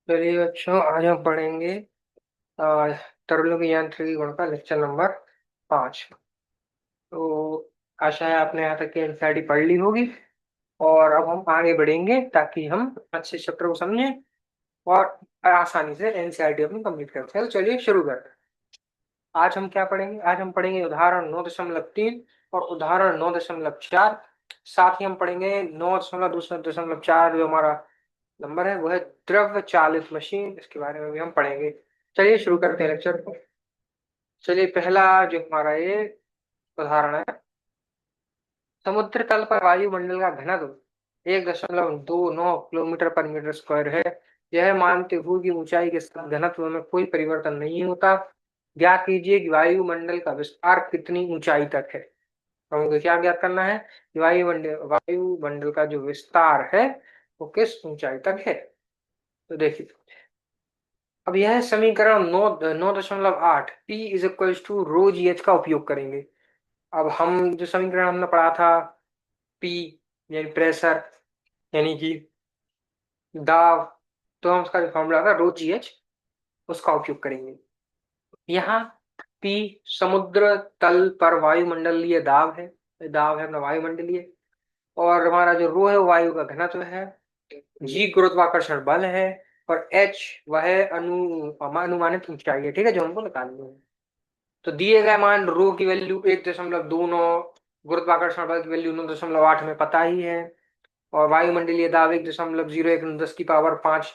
चलिए बच्चों, आज हम पढ़ेंगे अ, तरलों की यांत्रिकी गुण का लेक्चर नंबर 5। तो आशा है आपने यहाँ तक की एनसीईआरटी पढ़ ली होगी। और अब हम आगे बढ़ेंगे ताकि हम अच्छे चैप्टर को समझें और आसानी से एनसीईआरटी अपनी कंप्लीट कर सकें। तो चलिए शुरू करते हैं। आज हम क्या पढ़ेंगे? आज हम पढ़ेंगे उदाहरण 9.3 और उदाहरण 9.4। साथ ही हम पढ़ेंगे 9.2.4 जो हमारा नंबर है वो है द्रव चालित मशीन। इसके बारे में भी हम पढ़ेंगे। चलिए शुरू करते हैं लेक्चर को। चलिए पहला जो हमारा ये उदाहरण है, समुद्र तल पर वायुमंडल का घनत्व 1.29 किलोमीटर पर मीटर स्क्वायर है। यह मानते हुए कि ऊंचाई के साथ घनत्व में कोई परिवर्तन नहीं होता, ज्ञात कीजिए कि वायुमंडल का विस्तार कितनी ऊंचाई तक है। हमको क्या ज्ञात करना है कि वायुमंडल का जो विस्तार है वो किस ऊंचाई तक है। तो देखिए, अब यह समीकरण 9.8 P is equals to rho g h का उपयोग करेंगे। अब हम जो समीकरण हमने पढ़ा था, P यानी प्रेशर, यानी कि दाब, तो हम उसका जो फॉर्मूला था रो जी एच, उसका उपयोग करेंगे। यहाँ P समुद्र तल पर वायुमंडलीय दाब है, दाब है अपना वायुमंडलीय। और हमारा जो रो है वो वायु का घनत्व है, जी गुरुत्वाकर्षण बल है, और एच वह अनुमानित ऊंचाई है। ठीक है, जो हमको निकालनी है। तो दिए गए मान रो की वैल्यू 1.29, गुरुत्वाकर्षण बल की वैल्यू 9.8 में पता ही है, और वायुमंडलीय दाब 1.01 10 की पावर 5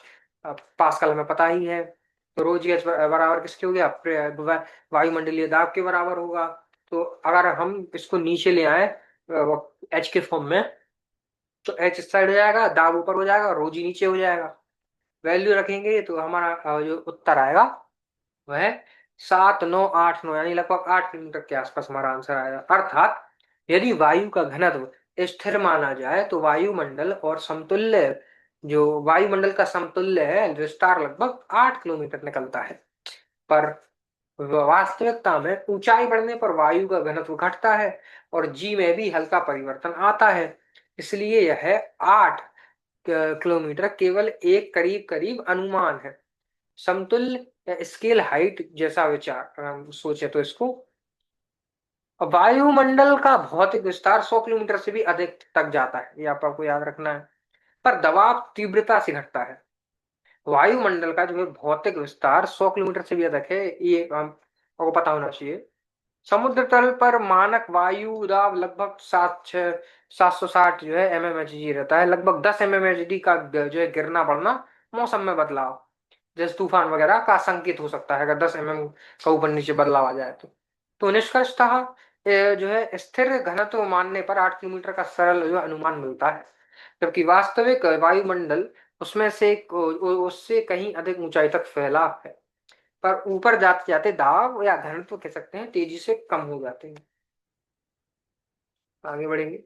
पास्कल हमें पता ही है। तो रो जी एच बराबर किसके हो गया? वायुमंडलीय दाब के बराबर होगा। तो अगर हम इसको नीचे ले आए एच के फॉर्म में, तो एच इस साइड हो जाएगा, दाब ऊपर हो जाएगा, रो जी नीचे हो जाएगा। वैल्यू रखेंगे तो हमारा जो उत्तर आएगा वह 7,989 यानी लगभग 8 किलोमीटर के आसपास हमारा आंसर आएगा। अर्थात यदि वायु का घनत्व स्थिर माना जाए तो वायुमंडल और समतुल्य, जो वायुमंडल का समतुल्य है विस्तार, लगभग 8 किलोमीटर निकलता है। पर वास्तविकता में ऊंचाई बढ़ने पर वायु का घनत्व घटता है और जी में भी हल्का परिवर्तन आता है। इसलिए यह 8 किलोमीटर केवल एक करीब करीब अनुमान है। समतुल्य या स्केल हाइट जैसा विचार अगर हम सोचे तो इसको, वायुमंडल का भौतिक विस्तार 100 किलोमीटर से भी अधिक तक जाता है, ये आपको याद रखना है। पर दबाव तीव्रता से घटता है। वायुमंडल का जो है भौतिक विस्तार 100 किलोमीटर से भी अधिक है, ये आपको पता होना चाहिए। समुद्र तल पर मानक वायु दाब लगभग 760 जो है mmHg रहता है। लगभग 10 mmHg का जो है गिरना बढ़ना मौसम में बदलाव, जैसे तूफान वगैरह का संकेत हो सकता है अगर 10 mm का ऊपर नीचे बदलाव आ जाए तो निष्कर्षतः जो है स्थिर घनत्व मानने पर 8 किलोमीटर का सरल जो अनुमान मिलता है, जबकि वास्तविक वायुमंडल उसमें से उससे कहीं अधिक ऊंचाई तक फैला है। पर ऊपर जाते जाते दाब या घनत्व कह सकते हैं तेजी से कम हो जाते हैं। आगे बढ़ेंगे।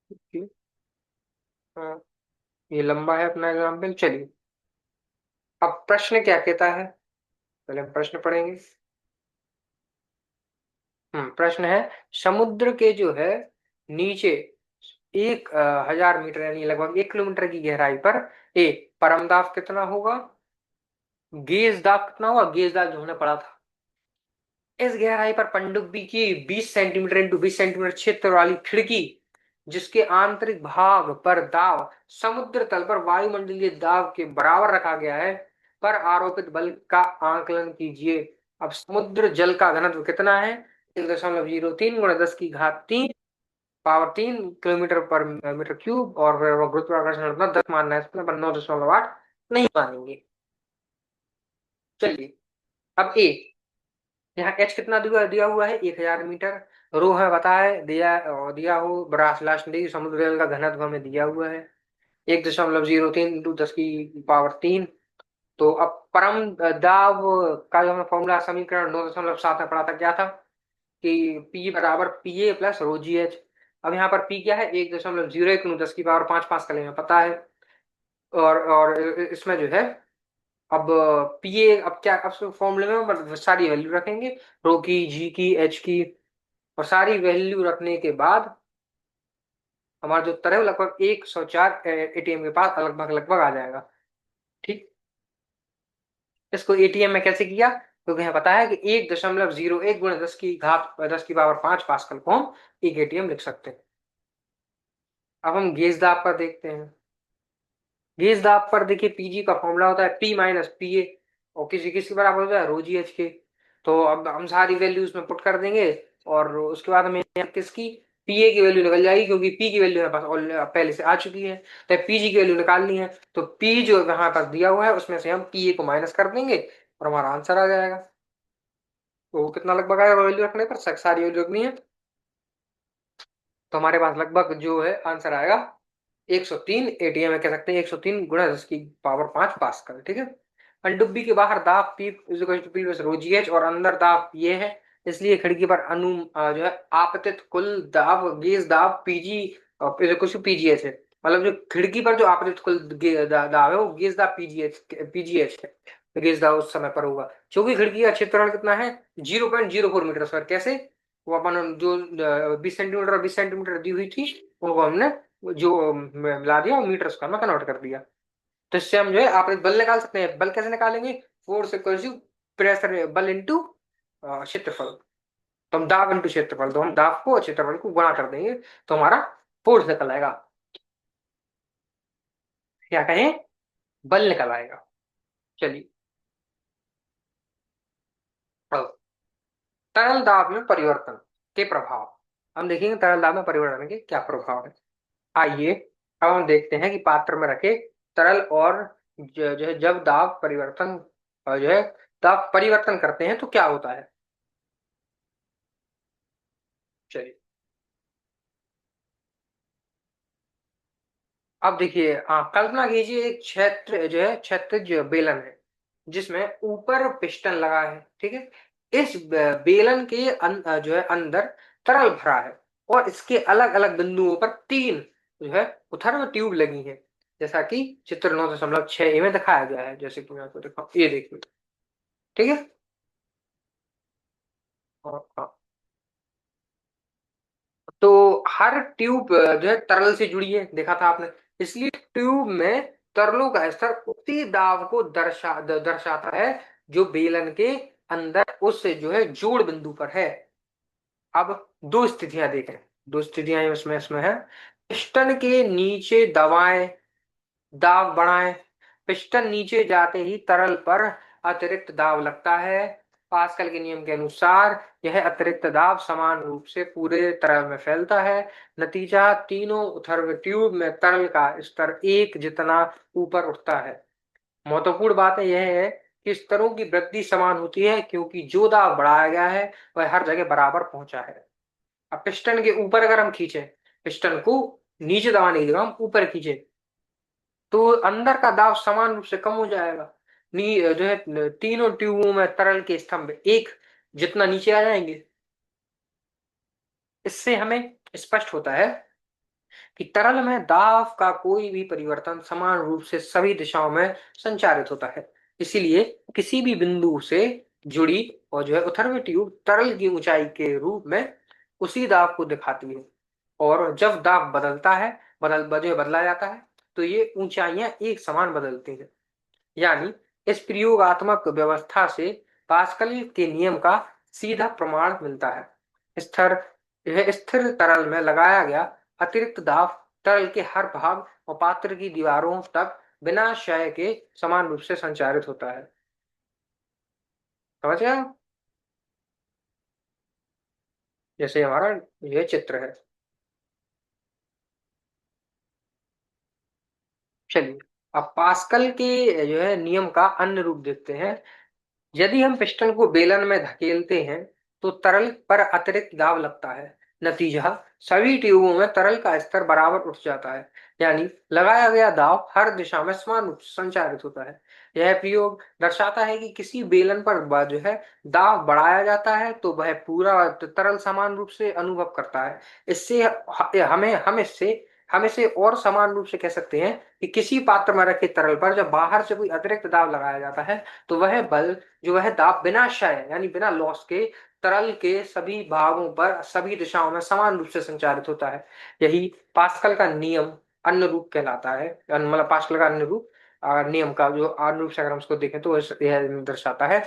ठीक। हाँ, ये लंबा है अपना एग्जाम्पल। चलिए, अब प्रश्न क्या कहता है, पहले हम प्रश्न पढ़ेंगे। प्रश्न है, समुद्र के जो है नीचे 1,000 मीटर यानी लगभग 1 किलोमीटर की गहराई पर ए परम दाब कितना होगा, गेज दाब कितना होगा, गेज दाब जो हमने पढ़ा था। इस गहराई पर पनडुब्बी की 20 सेंटीमीटर इंटू 20 सेंटीमीटर क्षेत्र वाली खिड़की, जिसके आंतरिक भाग पर दाब समुद्र तल पर वायुमंडलीय दाब के बराबर रखा गया है, पर आरोपित बल का आंकलन कीजिए। अब समुद्र जल का घनत्व कितना है? 1.03 गुणा 10 की घात 3 पावर 3 किलोमीटर पर मीटर क्यूब। और फिर वो गुरुत्वाकर्षण उतना 10 मानना है, इसमें 9.8 नहीं मानेंगे। चलिए, अब ए, यहाँ एच कितना दिया दिया हुआ है? 1,000 मीटर। रो है बताए दिया, और दिया हो ब्रास लास्ट दी समुद्र जल का घनत्व हमें दिया हुआ है 1.03 इंटू 10 की पावर 3। तो अब परम दाब का जो हमें फॉर्मूला समीकरण 9.7 में पढ़ा था, क्या था कि P बराबर P A plus rho g H. अब यहाँ पर P क्या है? 1.01 इंटू 10 की पावर 5 पास का हमें पता है। और इसमें जो है, अब पीए, अब क्या, अब फॉर्मूले में सारी वैल्यू रखेंगे, रो की, जी की, एच की, और सारी वैल्यू रखने के बाद हमारा जो उत्तर है वो लगभग 104 एटीएम के पास लगभग लगभग आ जाएगा। ठीक। इसको एटीएम में कैसे किया, क्योंकि हमें पता है कि 1.01 गुणा 10 की पावर 5 पास्कल को हम एक एटीएम लिख सकते हैं। अब हम गेज दाब पर देखते हैं। गेज दाब पर देखिए पीजी का फॉर्मूला होता है पी माइनस पी ए, और किसी किसके बराबर होता है रो जी एच के। तो अब हम सारी वैल्यू उसमें पुट कर देंगे, और उसके बाद हमें किसकी पीए की वैल्यू निकल जाएगी, क्योंकि पी की वैल्यू हमारे पास पहले से आ चुकी है। तो पीजी की वैल्यू निकालनी है, तो पी जो हमारे पास दिया हुआ है उसमें से हम पीए को माइनस कर देंगे और हमारा आंसर आ जाएगा। तो कितना लगभग आएगा वैल्यू रखने पर, सारी वैल्यू रखनी है, तो हमारे पास लगभग जो है आंसर आएगा 103 एटीएम में, कह सकते हैं 103 गुणा 10 की पावर 5 पास्कल। ठीक है। पनडुब्बी के बाहर दाब P is equal to P plus rho g h, और अंदर दाब ये है, इसलिए खिड़की पर जो है आपतित कुल दाब गेज दाब पीजी कुछ पीजीएच है। मतलब जो खिड़की पर जो आपतित कुल दाब है वो गेज दाब पीजीएच है। तो गेज दाब उस समय पर होगा, क्योंकि खिड़की का क्षेत्रफल कितना है 0.04 मीटर स्क्वायर। कैसे, वो अपन जो 20 सेंटीमीटर और 20 सेंटीमीटर दी हुई थी उनको हमने जो मिला दिया और मीटर स्क्वायर में कन्वर्ट कर दिया। तो इससे हम जो है आप बल निकाल सकते हैं। बल कैसे निकालेंगे, फोर्स इक्वल टू प्रेशर, बल इंटू क्षेत्रफल। तो हम दाब इंटू क्षेत्रफल, तो हम दाब को और क्षेत्रफल को गुणा कर देंगे, तो हमारा फोर्स निकल आएगा। क्या कहें, बल निकल आएगा। चलिए, अब तरल दाब में परिवर्तन के प्रभाव हम देखेंगे। तरल दाब में परिवर्तन के क्या प्रभाव है, आइए अब हम देखते हैं कि पात्र में रखे तरल और जो है जब दाब परिवर्तन जो है दाब परिवर्तन करते हैं तो क्या होता है। चलिए, अब देखिए, कल्पना कीजिए एक क्षेत्र जो है क्षैतिज बेलन है, जिसमें ऊपर पिस्टन लगा है। ठीक है। इस बेलन के जो है अंदर तरल भरा है, और इसके अलग अलग बिंदुओं पर तीन जो है उथर्व ट्यूब लगी हैं, जैसा कि चित्र 9.6 में दिखाया गया है। जैसे कि मैं आपको दिखाऊं, ये देखिए। ठीक है। हाँ, तो हर ट्यूब जो है तरल से जुड़ी है, देखा था आपने, इसलिए ट्यूब में तरलों का स्तर उसी दाब को दर्शाता है जो बेलन के अंदर उस जो है जोड़ बिंदु पर है। अब दो स्थितियां देखें, दो स्थितियां इसमें इसमें है। पिस्टन के नीचे दबाएं, दाब बढ़ाएं। पिस्टन नीचे जाते ही तरल पर अतिरिक्त दाब लगता है। पास्कल के नियम के अनुसार यह अतिरिक्त दाब समान रूप से पूरे तरल में फैलता है। नतीजा, तीनों ऊर्ध्व ट्यूब में तरल का स्तर एक जितना ऊपर उठता है। महत्वपूर्ण बात यह है कि स्तरों की वृद्धि समान होती है, क्योंकि जो दाब बढ़ाया गया है वह हर जगह बराबर पहुंचा है। अब पिस्टन के ऊपर अगर हम खींचे, पिस्टन को नीचे दबाने की जगह हम ऊपर खींचे, तो अंदर का दाब समान रूप से कम हो जाएगा। जो है तीनों ट्यूबों में तरल के स्तंभ एक जितना नीचे आ जाएंगे। इससे हमें स्पष्ट होता है कि तरल में दाब का कोई भी परिवर्तन समान रूप से सभी दिशाओं में संचारित होता है। इसीलिए किसी भी बिंदु से जुड़ी और जो है उथर्व ट्यूब तरल की ऊंचाई के रूप में उसी दाब को दिखाती है, और जब दाब बदलता है, जो बदला जाता है, तो ये ऊंचाइयां एक समान बदलती हैं। यानी इस प्रयोगात्मक व्यवस्था से पास्कल के नियम का सीधा प्रमाण मिलता है। स्थिर यह स्थिर तरल में लगाया गया अतिरिक्त दाब तरल के हर भाग और पात्र की दीवारों तक बिना क्षय के समान रूप से संचारित होता है। समझ गया, जैसे हमारा यह चित्र है। चलिए, अब पास्कल के जो है नियम का अन्य रूप देखते हैं। यदि हम पिस्टन को बेलन में धकेलते हैं तो तरल पर अतिरिक्त दाब लगता है। नतीजा, सभी ट्यूबों में तरल का स्तर बराबर उठ जाता है, यानी लगाया गया दाब हर दिशा में समान रूप से संचारित होता है। यह प्रयोग दर्शाता है कि किसी बेलन पर जो है दाब बढ़ाया जाता है तो वह पूरा तरल समान रूप से अनुभव करता है। इससे हम इसे और समान रूप से कह सकते हैं कि किसी पात्र में रखे तरल पर जब बाहर से कोई अतिरिक्त दाब लगाया जाता है, तो वह बल जो वह दाब बिना क्षय यानी बिना लॉस के तरल के सभी भागों पर सभी दिशाओं में समान रूप से संचारित होता है। यही पास्कल का नियम अन्य रूप कहलाता है, मतलब पास्कल का अन्य रूप नियम का जो अन्य रूप से अगर हम उसको देखें तो यह दर्शाता है।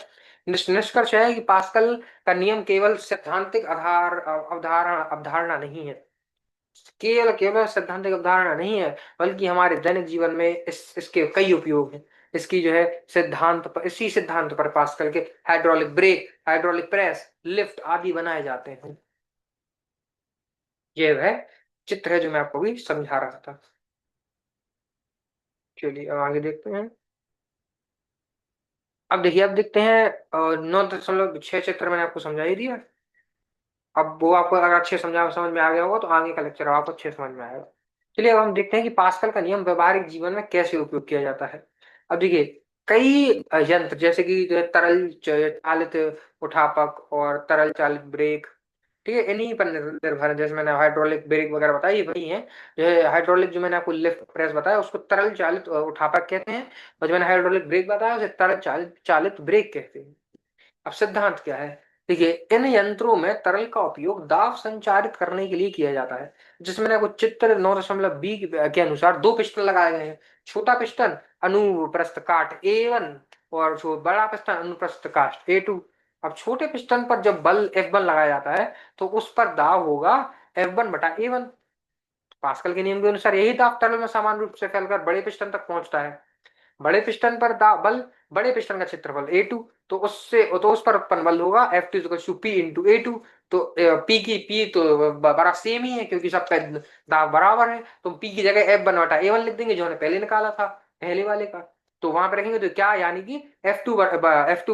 निष्कर्ष है कि पास्कल का नियम केवल सैद्धांतिक आधार अवधारणा अवधारणा नहीं है, केवल केवल सैद्धांतिक अवधारणा नहीं है, बल्कि हमारे दैनिक जीवन में इसके कई उपयोग हैं। इसकी जो है सिद्धांत पर, इसी सिद्धांत पर पास्कल के hydraulic brake, hydraulic press, lift आदि बनाए जाते हैं। ये वह चित्र है जो मैं आपको भी समझा रहा था। चलिए अब आगे देखते हैं। अब देखिए, अब देखते हैं 9.6 चित्र मैंने आपको समझा ही दिया। अब वो आपको अगर अच्छे समझ में आ गया होगा तो आगे का लेक्चर आपको अच्छे समझ में आएगा। चलिए अब हम देखते हैं कि पास्कल का नियम व्यवहारिक जीवन में कैसे उपयोग किया जाता है। अब देखिए, कई यंत्र जैसे कि जो है तरल चालित उठापक और तरल चालित ब्रेक, ठीक है, इन्हीं पर निर्भर है। जैसे मैंने हाइड्रोलिक ब्रेक वगैरह बताई, ये वही है। जो है हाइड्रोलिक, जो मैंने आपको लिफ्ट प्रेस बताया उसको तरल चालित उठापक कहते हैं, और जो मैंने हाइड्रोलिक ब्रेक बताया उसे तरल चालित चालित ब्रेक कहते हैं। अब सिद्धांत क्या है? देखिए, इन यंत्रों में तरल का उपयोग दाब संचारित करने के लिए किया जाता है, जिसमें ना कुछ चित्र 9.बी के अनुसार दो पिस्टन लगाए गए हैं। छोटा पिस्टन अनुप्रस्थ काट A1 और जो बड़ा पिस्टन अनुप्रस्थ काट A2। अब छोटे पिस्टन पर जब बल F1 लगाया जाता है तो उस पर दाब होगा F1/A1। पास्कल के नियम के अनुसार यही दाब तरल में समान रूप से फैलकर बड़े पिस्टन तक पहुंचता है। बड़े पिस्टन पर बल, बड़े पिस्टन का क्षेत्रफल A2, तो उससे तो उस पर उत्पन्न बल होगा F2 P इंटू A2। तो P तो बड़ा सेम ही है क्योंकि सबका दाब बराबर है, तो P की जगह F1/A1 लिख देंगे जो हमने पहले निकाला था पहले वाले का। तो वहां पर रखेंगे तो क्या, यानी कि F2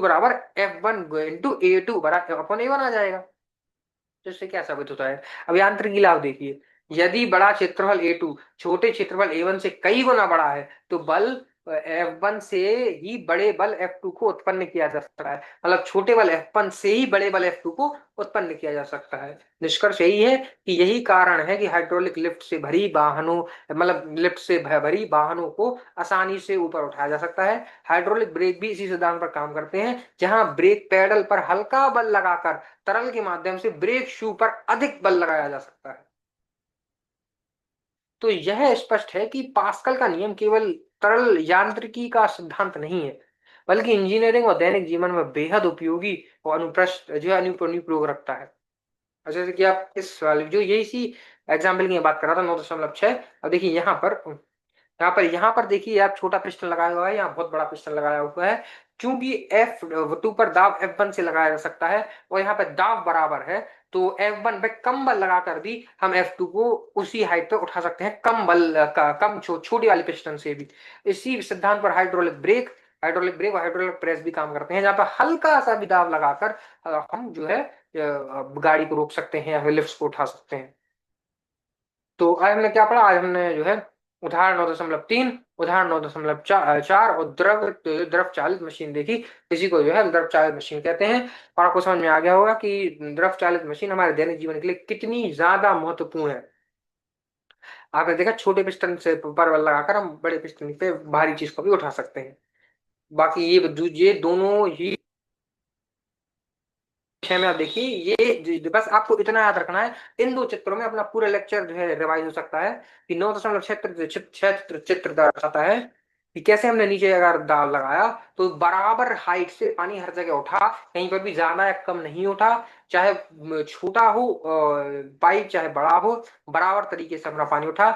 बराबर F1 इंटू A2 बराबर अपन A1 आ जाएगा। तो इससे क्या साबित होता है? अब यांत्रिकी लाभ देखिए, यदि बड़ा क्षेत्रफल A2 छोटे क्षेत्रफल A1 से कई गुना बड़ा है तो बल F1 से ही बड़े बल F2 को उत्पन्न किया जा सकता है, मतलब छोटे बल F1 से ही बड़े बल F2 को उत्पन्न किया जा सकता है। निष्कर्ष यही है कि यही कारण है कि हाइड्रोलिक लिफ्ट से भरी वाहनों, मतलब लिफ्ट से भरी वाहनों को आसानी से ऊपर उठाया जा सकता है। हाइड्रोलिक ब्रेक भी इसी सिद्धांत पर काम करते हैं, जहां ब्रेक पैडल पर हल्का बल लगाकर तरल के माध्यम से ब्रेक शू पर अधिक बल लगाया जा सकता है। तो यह स्पष्ट है कि पास्कल का नियम केवल तरल यांत्रिकी का सिद्धांत नहीं है, बल्कि इंजीनियरिंग और दैनिक जीवन में बेहद उपयोगी और अनुप्रस्थ जो है अनुप्रयोग रखता है। अच्छा, जैसे कि आप इस वाले जो ये इसी एग्जाम्पल की बात कर रहा था 9.6। अब देखिए यहाँ पर देखिए, आप छोटा पिस्टन लगाया हुआ है, यहाँ बहुत बड़ा पिस्टन लगाया हुआ है। क्योंकि F2 पर दाब F1 से लगाया जा सकता है और यहाँ पे दाब बराबर है, तो F1 पे कम बल लगाकर भी हम F2 को उसी हाइट पे उठा सकते हैं, कम बल का कम छोटी वाली पिस्टन से भी। इसी सिद्धांत पर हाइड्रोलिक ब्रेक और हाइड्रोलिक प्रेस भी काम करते हैं, जहाँ पर हल्का सा भी दाब लगाकर हम जो है गाड़ी को रोक सकते हैं या फिर लिफ्ट को उठा सकते हैं। तो आज हमने क्या पढ़ा? आज हमने जो है उदाहरण 9.3, उदाहरण 9.4 और द्रव द्रव चालित मशीन देखी। इसी को जो है द्रव चालित मशीन कहते हैं। और आपको समझ में आ गया होगा कि द्रव चालित मशीन हमारे दैनिक जीवन के लिए कितनी ज्यादा महत्वपूर्ण है। आपने देखा, छोटे पिस्टन से पर बल लगाकर हम बड़े पिस्टन पे भारी चीज को भी उठा सकते हैं। बाकी ये दोनों ही विषय में आप देखिए, बस आपको इतना याद रखना है, इन दो चित्रों में अपना पूरा लेक्चर जो है रिवाइज हो सकता है। कि 9.6 चित्र दर्शाता है कि कैसे हमने नीचे अगर दाव लगाया तो बराबर हाइट से पानी हर जगह उठा, कहीं पर भी ज्यादा या कम नहीं उठा। चाहे छोटा हो पाइप चाहे बड़ा हो, बराबर तरीके से अपना पानी उठा।